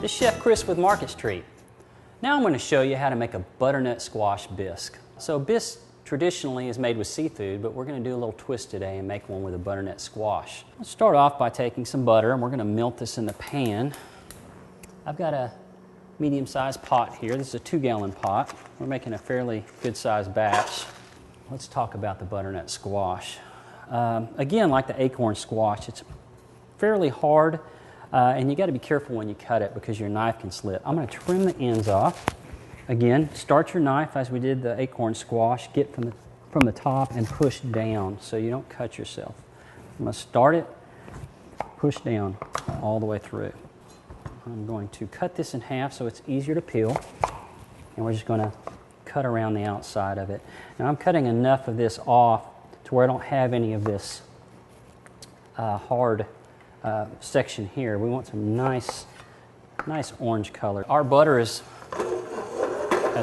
This is Chef Chris with Market Street. Now I'm going to show you how to make a butternut squash bisque. So bisque traditionally is made with seafood, but we're going to do a little twist today and make one with a butternut squash. Let's start off by taking some butter and we're going to melt this in the pan. I've got a medium-sized pot here. This is a 2-gallon pot. We're making a fairly good-sized batch. Let's talk about the butternut squash. Again, like the acorn squash, it's fairly hard. And you got to be careful when you cut it because your knife can slip. I'm going to trim the ends off. Again, start your knife as we did the acorn squash. Get from the top and push down so you don't cut yourself. I'm going to start it, push down all the way through. I'm going to cut this in half so it's easier to peel. And we're just going to cut around the outside of it. Now I'm cutting enough of this off to where I don't have any of this hard section here. We want some nice orange color. Our butter has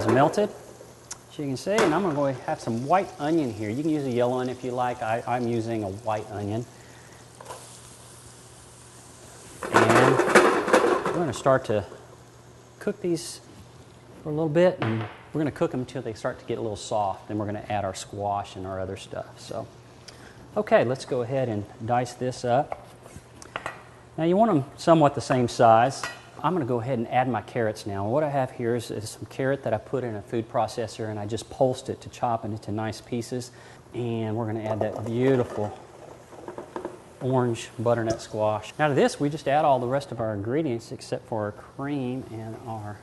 melted, as you can see, and I'm going to have some white onion here. You can use a yellow onion if you like. I'm using a white onion. And we're going to start to cook these for a little bit, and we're going to cook them until they start to get a little soft, and we're going to add our squash and our other stuff. So, okay, let's go ahead and dice this up. Now you want them somewhat the same size. I'm going to go ahead and add my carrots now. What I have here is some carrot that I put in a food processor and I just pulsed it to chop it into nice pieces. And we're going to add that beautiful orange butternut squash. Now to this we just add all the rest of our ingredients except for our cream and our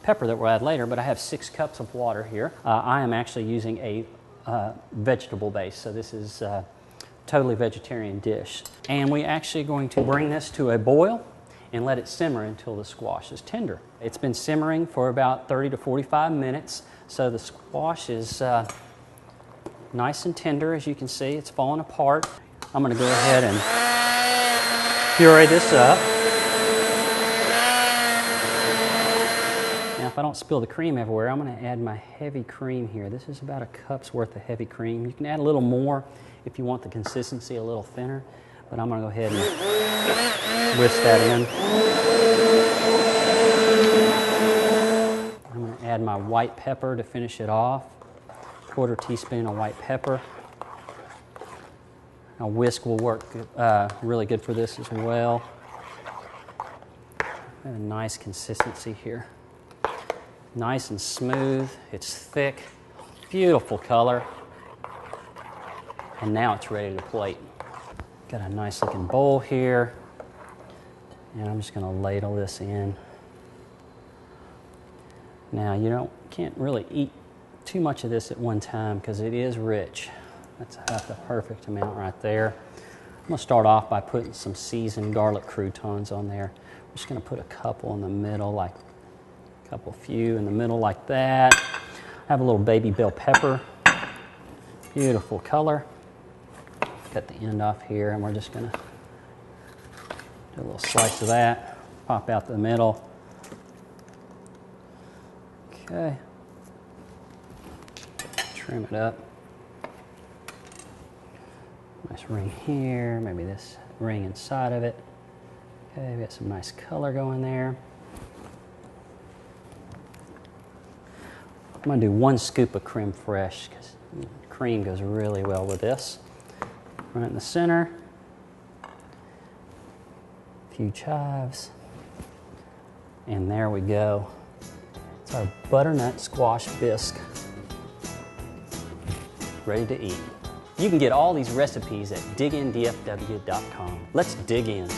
pepper that we'll add later, but I have 6 cups of water here. I am actually using a vegetable base, so this is totally vegetarian dish. And we're actually going to bring this to a boil and let it simmer until the squash is tender. It's been simmering for about 30 to 45 minutes, so the squash is nice and tender. As you can see, it's falling apart. I'm going to go ahead and puree this up. Now if I don't spill the cream everywhere, I'm going to add my heavy cream here. This is about a cup's worth of heavy cream. You can add a little more if you want the consistency a little thinner, but I'm going to go ahead and whisk that in. I'm going to add my white pepper to finish it off. 1/4 teaspoon of white pepper. A whisk will work really good for this as well. And a nice consistency here. Nice and smooth. It's thick. Beautiful color. And now it's ready to plate. Got a nice looking bowl here. And I'm just going to ladle this in. Now you can't really eat too much of this at one time because it is rich. That's about the perfect amount right there. I'm going to start off by putting some seasoned garlic croutons on there. I'm just going to put a couple in the middle, like a few in the middle like that. I have a little baby bell pepper. Beautiful color. Cut the end off here, and we're just going to do a little slice of that. Pop out the middle. Okay. Trim it up. Nice ring here, maybe this ring inside of it. Okay, we got some nice color going there. I'm going to do 1 scoop of creme fraiche because cream goes really well with this. Right in the center. A few chives. And there we go. It's our butternut squash bisque. Ready to eat. You can get all these recipes at digindfw.com. Let's dig in.